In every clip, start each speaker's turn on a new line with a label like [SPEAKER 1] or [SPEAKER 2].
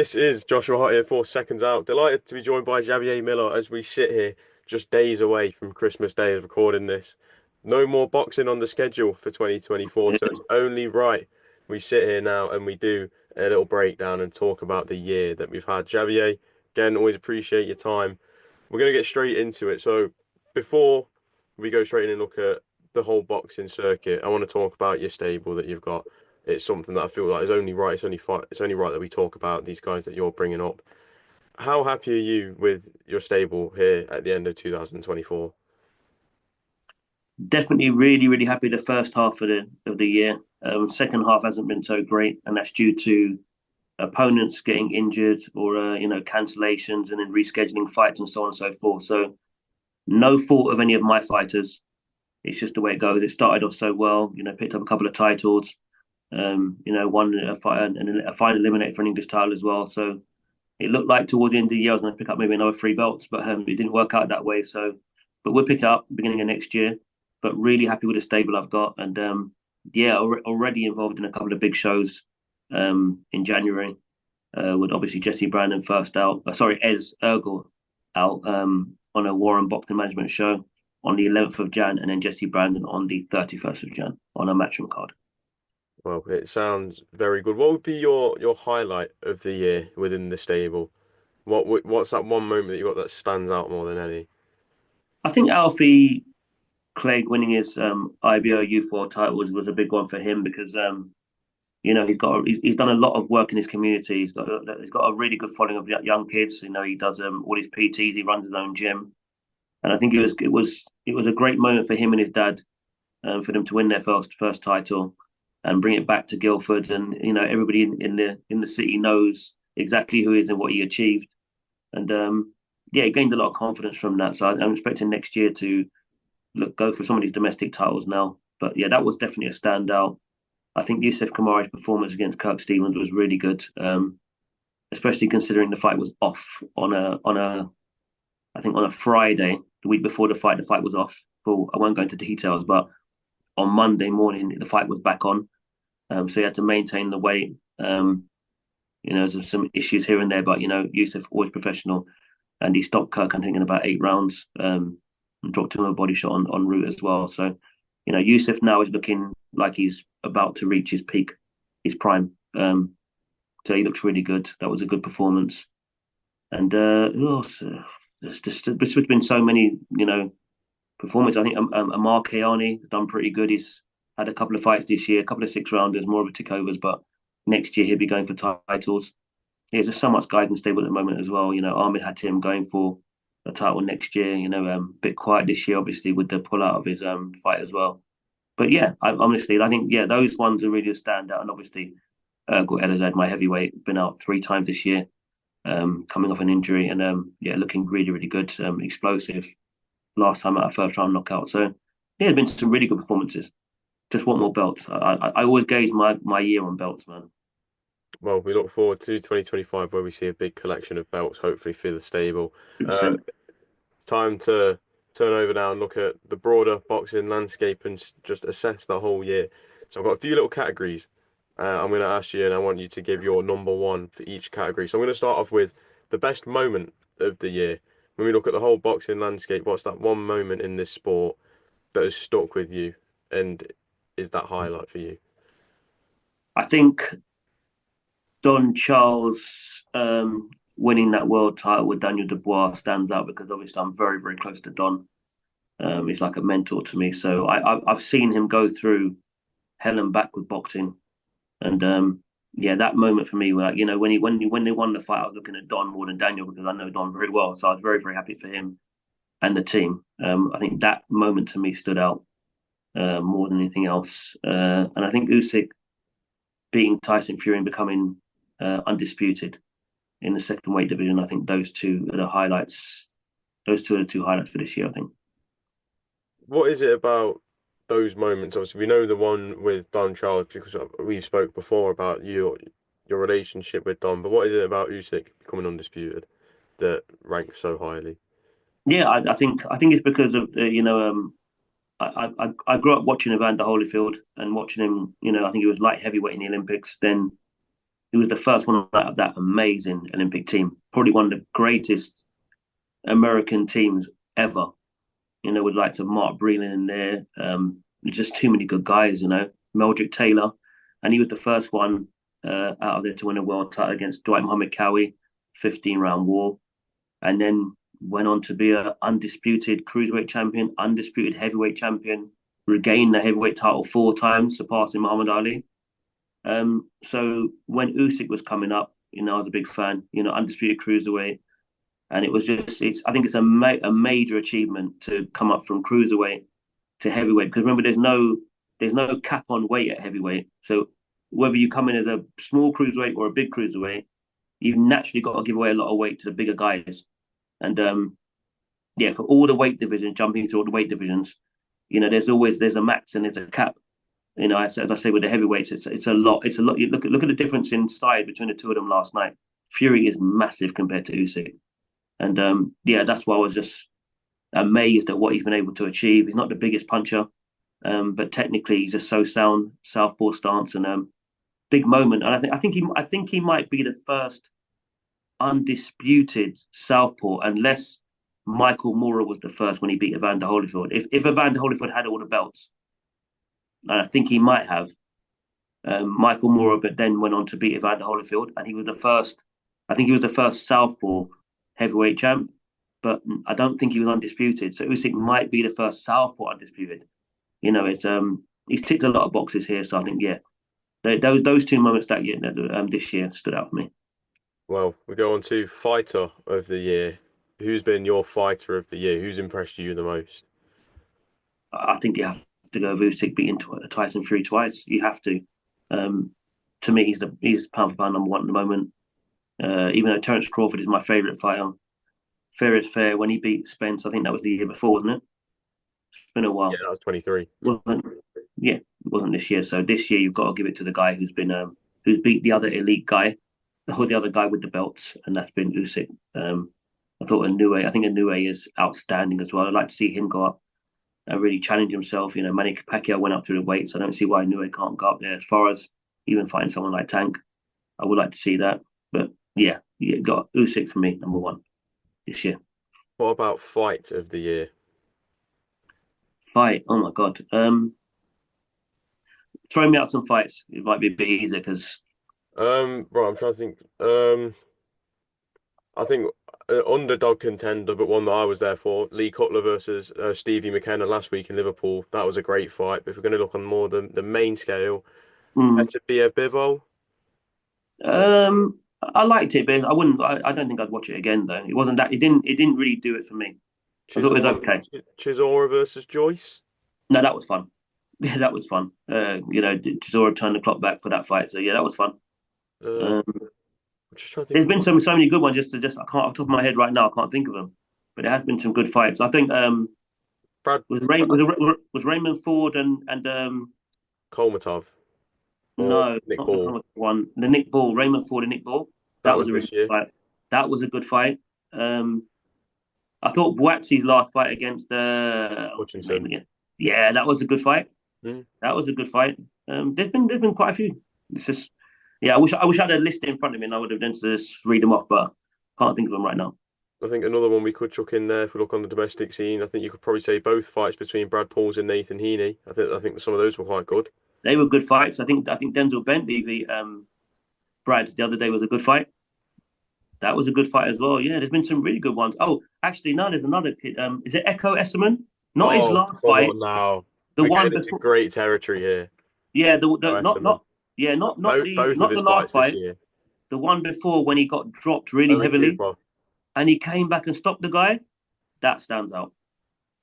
[SPEAKER 1] This is Joshua Hart here for Seconds Out. Delighted to be joined by Xavier Miller as we sit here just days away from Christmas Day as recording this. No more boxing on the schedule for 2024, so it's only right we sit here now and we do a little breakdown and talk about the year that we've had. Xavier, again, always appreciate your time. We're going to get straight into it. So before we go straight in and look at the whole boxing circuit, I want to talk about your stable that you've got. It's something that I feel like is only right. It's only right that we talk about these guys that you're bringing up. How happy are you with your stable here at the end of 2024?
[SPEAKER 2] Definitely really, really happy the first half of the year. Second half hasn't been so great, and that's due to opponents getting injured or cancellations and then rescheduling fights and so on and so forth. So no fault of any of my fighters. It's just the way it goes. It started off so well, picked up a couple of titles, won a fight and a fight eliminated for an English title as well. So it looked like towards the end of the year I was going to pick up maybe another three belts, but it didn't work out that way. So, but we'll pick it up beginning of next year. But really happy with the stable I've got, and yeah, already involved in a couple of big shows in January with obviously Jesse Brandon first out. Ez Ergel out on a Warren Boxing Management show on the 11th of Jan, and then Jesse Brandon on the 31st of Jan on a matchroom card.
[SPEAKER 1] Well, it sounds very good. What would be your highlight of the year within the stable? What's that one moment that you got that stands out more than any?
[SPEAKER 2] I think Alfie Clegg winning his IBO U4 title was a big one for him because he's done a lot of work in his community. He's got a really good following of young kids. He does all his PTs. He runs his own gym, and I think it was a great moment for him and his dad, for them to win their first title and bring it back to Guildford. And everybody in the city knows exactly who he is and what he achieved. And yeah, he gained a lot of confidence from that. So I'm expecting next year to go for some of these domestic titles now. But yeah, that was definitely a standout. I think Yusuf Kamara's performance against Kirk Stevens was really good, especially considering the fight was off on a I think on a Friday, the week before the fight. The fight was off. For I won't go into details, but on Monday morning the fight was back on. So he had to maintain the weight. There's some issues here and there, but Yusuf always professional, and he stopped Kirk I think in about 8 rounds. And dropped him a body shot on route as well. So, Yusuf now is looking like he's about to reach his peak, his prime. So he looks really good. That was a good performance. And who else? There's been so many, performances. I think Amar Kayani has done pretty good. He's had a couple of fights this year, a couple of six-rounders, more of a tick-overs, but next year he'll be going for titles. There's just so much guidance stable at the moment as well. Ahmed had him going for a title next year. Bit quiet this year, obviously, with the pull out of his fight as well. But yeah, I think those ones are really a standout. And obviously, Ergel Elazad, my heavyweight, been out three times this year, coming off an injury, and yeah, looking really really good, explosive. Last time at a first round knockout. So yeah, there's been some really good performances. Just want more belts. I always gauge my year on belts, man.
[SPEAKER 1] Well, we look forward to 2025 where we see a big collection of belts, hopefully for the stable. Uh,
[SPEAKER 2] 100%.
[SPEAKER 1] Time to turn over now and look at the broader boxing landscape and just assess the whole year. So I've got a few little categories. I'm going to ask you, and I want you to give your number one for each category. So I'm going to start off with the best moment of the year. When we look at the whole boxing landscape, what's that one moment in this sport that has stuck with you and is that highlight for you?
[SPEAKER 2] I think Don Charles winning that world title with Daniel Dubois stands out because obviously I'm very, very close to Don. He's like a mentor to me. So I've seen him go through hell and back with boxing. And yeah, that moment for me, like, when they won the fight, I was looking at Don more than Daniel because I know Don very well. So I was very, very happy for him and the team. I think that moment to me stood out more than anything else. And I think Usyk beating Tyson Fury and becoming undisputed in the second weight division. I think those two are the highlights. Those two are the two highlights for this year. I think.
[SPEAKER 1] What is it about those moments? Obviously, we know the one with Don Charles because we've spoke before about your relationship with Don. But what is it about Usyk becoming undisputed that ranks so highly?
[SPEAKER 2] Yeah, I think it's because of I grew up watching Evander Holyfield and watching him. I think he was light heavyweight in the Olympics. Then He was the first one out of that amazing Olympic team, probably one of the greatest American teams ever. With like to Mark Breland in there. Just too many good guys. Meldrick Taylor, and he was the first one out of there to win a world title against Dwight Muhammad Cowie, 15-round war, and then went on to be a undisputed cruiserweight champion, undisputed heavyweight champion, regained the heavyweight title 4 times, surpassing Muhammad Ali. So when Usyk was coming up, I was a big fan. Undisputed cruiserweight, and it was just I think it's a major achievement to come up from cruiserweight to heavyweight, because remember there's no cap on weight at heavyweight. So whether you come in as a small cruiserweight or a big cruiserweight, you've naturally got to give away a lot of weight to the bigger guys. And yeah, for all the weight divisions, jumping through all the weight divisions, there's a max and there's a cap. As I say with the heavyweights, it's a lot. It's a lot. You look at the difference in size between the two of them last night. Fury is massive compared to Usyk, and yeah, that's why I was just amazed at what he's been able to achieve. He's not the biggest puncher, but technically he's just so sound, southpaw stance, and big moment. And I think he might be the first undisputed southpaw, unless Michael Moorer was the first when he beat Evander Holyfield. If Evander Holyfield had all the belts, and I think he might have, Michael Moorer, but then went on to beat Evander Holyfield, and he was the first. I think he was the first southpaw heavyweight champ, but I don't think he was undisputed. So Usyk might be the first southpaw undisputed. It's he's ticked a lot of boxes here. So I think those two moments that year, this year stood out for me.
[SPEAKER 1] Well, we go on to fighter of the year. Who's been your fighter of the year? Who's impressed you the most?
[SPEAKER 2] I think you have to go with Usyk beating Tyson Fury twice. You have to. To me, he's pound for pound number one at the moment. Even though Terence Crawford is my favourite fighter, fair is fair. When he beat Spence, I think that was the year before, wasn't it? It's been a while.
[SPEAKER 1] Yeah, that was 23.
[SPEAKER 2] Yeah, it wasn't this year. So this year you've got to give it to the guy who's beat the other elite guy, or the other guy with the belts, and that's been Usyk. I think Inoue is outstanding as well. I'd like to see him go up and really challenge himself. Manny Pacquiao went up through the weights. I don't see why Inoue can't go up there. As far as even fighting someone like Tank, I would like to see that. But yeah, you got Usyk for me, number one this year.
[SPEAKER 1] What about fight of the year?
[SPEAKER 2] Fight. Oh my god. Throw me out some fights. It might be a bit easier because
[SPEAKER 1] Right, I'm trying to think. I think underdog contender, but one that I was there for, Lee Cutler versus Stevie McKenna last week in Liverpool. That was a great fight. But if we're going to look on more the main scale,
[SPEAKER 2] mm,
[SPEAKER 1] Better Bivol.
[SPEAKER 2] I liked it, but I wouldn't. I don't think I'd watch it again though. It wasn't that. It didn't really do it for me. I thought it was okay.
[SPEAKER 1] Chisora versus Joyce.
[SPEAKER 2] No, that was fun. Yeah, that was fun. Chisora turned the clock back for that fight, so yeah, that was fun.
[SPEAKER 1] Uh,
[SPEAKER 2] Um,
[SPEAKER 1] I'm just trying to think
[SPEAKER 2] there's
[SPEAKER 1] of
[SPEAKER 2] been so many good ones. Just I can't off the top of my head right now. I can't think of them, but there has been some good fights. I think
[SPEAKER 1] Brad,
[SPEAKER 2] was Raymond Ford and
[SPEAKER 1] Kolmatov or
[SPEAKER 2] no,
[SPEAKER 1] Nick
[SPEAKER 2] not the
[SPEAKER 1] Ball.
[SPEAKER 2] comic one. The Nick Ball, Raymond Ford and Nick Ball.
[SPEAKER 1] That
[SPEAKER 2] That was
[SPEAKER 1] was
[SPEAKER 2] a really
[SPEAKER 1] this
[SPEAKER 2] good
[SPEAKER 1] year.
[SPEAKER 2] fight. That was a good fight. I thought Boatsi's last fight against what's his name
[SPEAKER 1] Hutchinson.
[SPEAKER 2] again? Yeah, that was a good fight.
[SPEAKER 1] Hmm.
[SPEAKER 2] That was a good fight. There's been quite a few. It's just yeah. I wish I had a list in front of me and I would have then just read them off, but can't think of them right now.
[SPEAKER 1] I think another one we could chuck in there if we look on the domestic scene. I think you could probably say both fights between Brad Pauls and Nathan Heaney. I think some of those were quite good.
[SPEAKER 2] They were good fights. I think Denzel Bentley v Brad the other day was a good fight. That was a good fight as well. Yeah, there's been some really good ones. Oh, actually, no, there's another kid. Is it Echo Esserman? Not his
[SPEAKER 1] Oh,
[SPEAKER 2] last
[SPEAKER 1] come
[SPEAKER 2] fight.
[SPEAKER 1] on now.
[SPEAKER 2] The
[SPEAKER 1] We're
[SPEAKER 2] one
[SPEAKER 1] getting into
[SPEAKER 2] before.
[SPEAKER 1] great territory here.
[SPEAKER 2] Yeah, the
[SPEAKER 1] Oh,
[SPEAKER 2] not
[SPEAKER 1] Esserman.
[SPEAKER 2] not yeah not
[SPEAKER 1] Both
[SPEAKER 2] the
[SPEAKER 1] both of
[SPEAKER 2] not
[SPEAKER 1] his
[SPEAKER 2] the last
[SPEAKER 1] fights this
[SPEAKER 2] fight.
[SPEAKER 1] year.
[SPEAKER 2] The one before when he got dropped really
[SPEAKER 1] Owen
[SPEAKER 2] heavily
[SPEAKER 1] Cooper.
[SPEAKER 2] and he came back and stopped the guy. That stands out.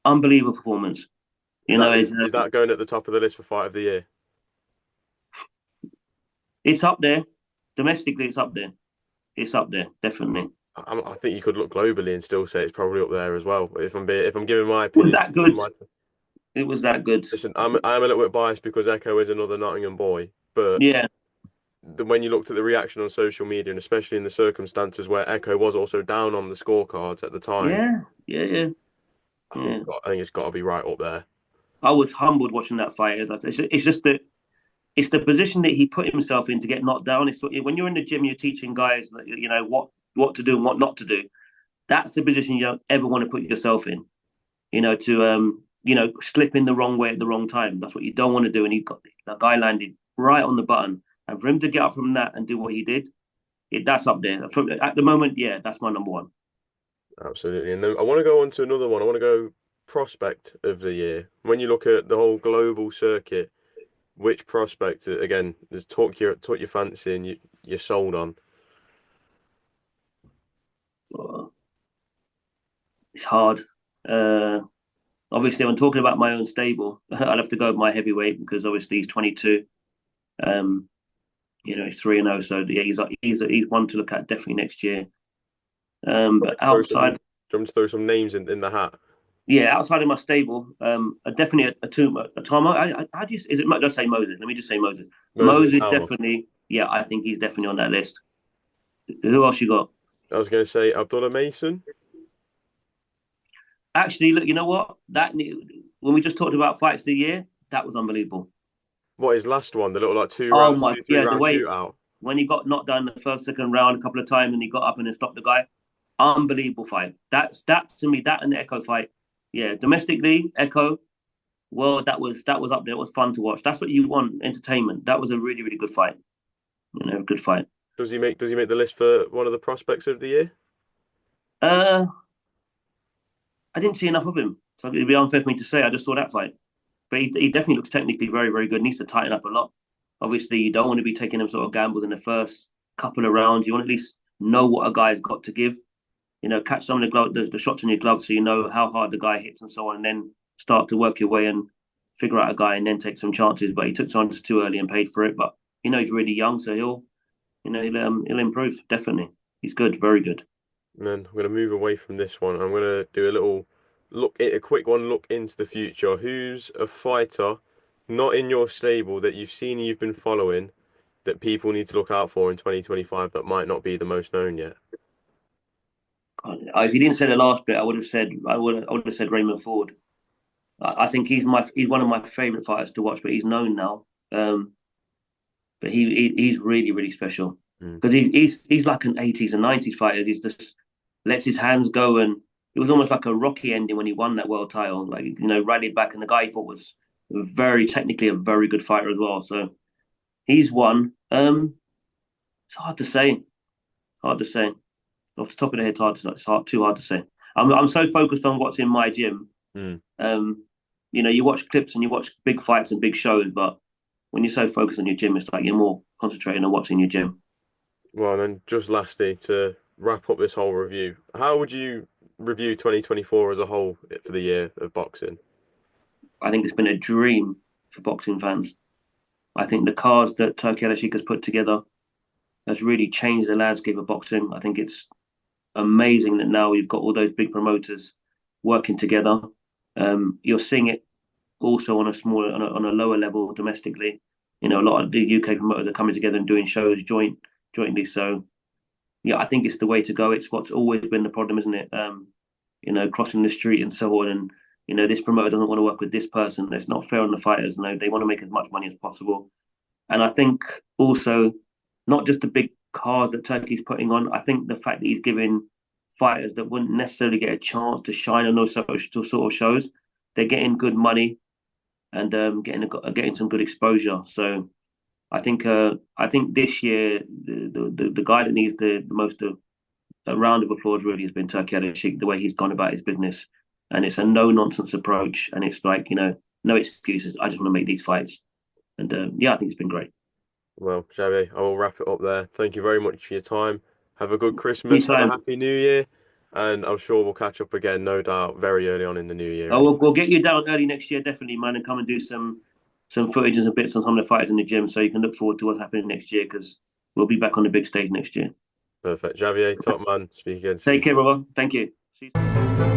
[SPEAKER 2] Unbelievable performance.
[SPEAKER 1] Is
[SPEAKER 2] You know,
[SPEAKER 1] that
[SPEAKER 2] it's,
[SPEAKER 1] is that going at the top of the list for fight of the year?
[SPEAKER 2] it's up there. Domestically, it's up there. It's up there, definitely.
[SPEAKER 1] I think you could look globally and still say it's probably up there as well. If I'm giving my
[SPEAKER 2] Was
[SPEAKER 1] opinion,
[SPEAKER 2] that good? It was that good.
[SPEAKER 1] listen, I'm a little bit biased because Echo is another Nottingham boy, but
[SPEAKER 2] Yeah,
[SPEAKER 1] when you looked at the reaction on social media, and especially in the circumstances where Echo was also down on the scorecards at the time,
[SPEAKER 2] yeah, yeah, yeah,
[SPEAKER 1] I think
[SPEAKER 2] yeah.
[SPEAKER 1] I think it's got to be right up there.
[SPEAKER 2] I was humbled watching that fight. It's just that. it's the position that he put himself in to get knocked down. It's when you're in the gym, you're teaching guys, what to do and what not to do. That's the position you don't ever want to put yourself in. To slip in the wrong way at the wrong time. That's what you don't want to do. And that guy landed right on the button. And for him to get up from that and do what he did, that's up there. At the moment, yeah, that's my number one.
[SPEAKER 1] Absolutely. And then I want to go on to another one. I want to go prospect of the year. When you look at the whole global circuit, which prospect again has took your fancy and you're sold on?
[SPEAKER 2] It's hard. Obviously, I'm talking about my own stable. I'll have to go with my heavyweight because obviously he's 22. He's 3-0, so yeah, he's one to look at definitely next year. But outside,
[SPEAKER 1] do you want to throw some names in the hat?
[SPEAKER 2] Yeah, outside of my stable, definitely a Tom. How do you is it? Let's say Moses. Let me just say Moses. Moses definitely. Yeah, I think he's definitely on that list. Who else you got?
[SPEAKER 1] I was going to say Abdullah Mason.
[SPEAKER 2] Actually, look, you know what? When we just talked about fights of the year, that was unbelievable.
[SPEAKER 1] What, his last one, the little like three round shootout?
[SPEAKER 2] When he got knocked down in the first, second round a couple of times and he got up and then stopped the guy. Unbelievable fight. That to me, that and the Echo fight. Yeah, domestically, Echo. Well, that was up there. It was fun to watch. That's what you want, entertainment. That was a really, really good fight. Good fight.
[SPEAKER 1] Does he make the list for one of the prospects of the year?
[SPEAKER 2] I didn't see enough of him, so it'd be unfair for me to say. I just saw that fight, but he definitely looks technically very, very good. Needs to tighten up a lot. Obviously, you don't want to be taking them sort of gambles in the first couple of rounds. You want to at least know what a guy's got to give. Catch some of the shots in your glove so you know how hard the guy hits and so on, and then start to work your way and figure out a guy and then take some chances. But he took chances too early and paid for it. But he's really young, so he'll improve definitely. He's good, very good.
[SPEAKER 1] Man, I'm going to move away from this one. I'm going to do a quick look into the future. Who's a fighter not in your stable that you've seen and you've been following that people need to look out for in 2025 that might not be the most known yet?
[SPEAKER 2] If you didn't say the last bit, I would have said Raymond Ford. I think he's one of my favourite fighters to watch, but he's known now. But he's really, really special because he's like an 80s and 90s fighter. He's just lets his hands go, and it was almost like a Rocky ending when he won that world title. Rallied back, and the guy he fought was very technically a very good fighter as well. So he's one. It's hard to say. Off the top of the head, too hard to say. I'm so focused on what's in my gym. You watch clips and you watch big fights and big shows, but when you're so focused on your gym, it's like you're more concentrating on what's in your gym.
[SPEAKER 1] Well, and then just lastly, to wrap up this whole review, how would you review 2024 as a whole for the year of boxing?
[SPEAKER 2] I think it's been a dream for boxing fans. I think the cards that Turki Usyk has put together has really changed the landscape of boxing. I think it's amazing that now we've got all those big promoters working together. You're seeing it also on a lower level domestically. A lot of the UK promoters are coming together and doing shows jointly. So, yeah, I think it's the way to go. It's what's always been the problem, isn't it? Crossing the street and so on, and this promoter doesn't want to work with this person. It's not fair on the fighters. No, they want to make as much money as possible. And I think also not just the big cards that Turkey's putting on. I think the fact that he's giving fighters that wouldn't necessarily get a chance to shine on those sort of shows, they're getting good money and getting some good exposure. So I think this year the guy that needs the most a round of applause really has been Turki Usyk, the way he's gone about his business, and it's a no nonsense approach, and it's like no excuses. I just want to make these fights, and I think it's been great.
[SPEAKER 1] Well, Xavier, I will wrap it up there. Thank you very much for your time. Have a good Christmas, have a happy New Year, and I'm sure we'll catch up again, no doubt, very early on in the new year.
[SPEAKER 2] We'll get you down early next year, definitely, man, and come and do some footage and some bits on some of the fighters in the gym, so you can look forward to what's happening next year, because we'll be back on the big stage next year.
[SPEAKER 1] Perfect. Xavier, top man. Speak again soon.
[SPEAKER 2] Take care, brother. Thank you. See you soon.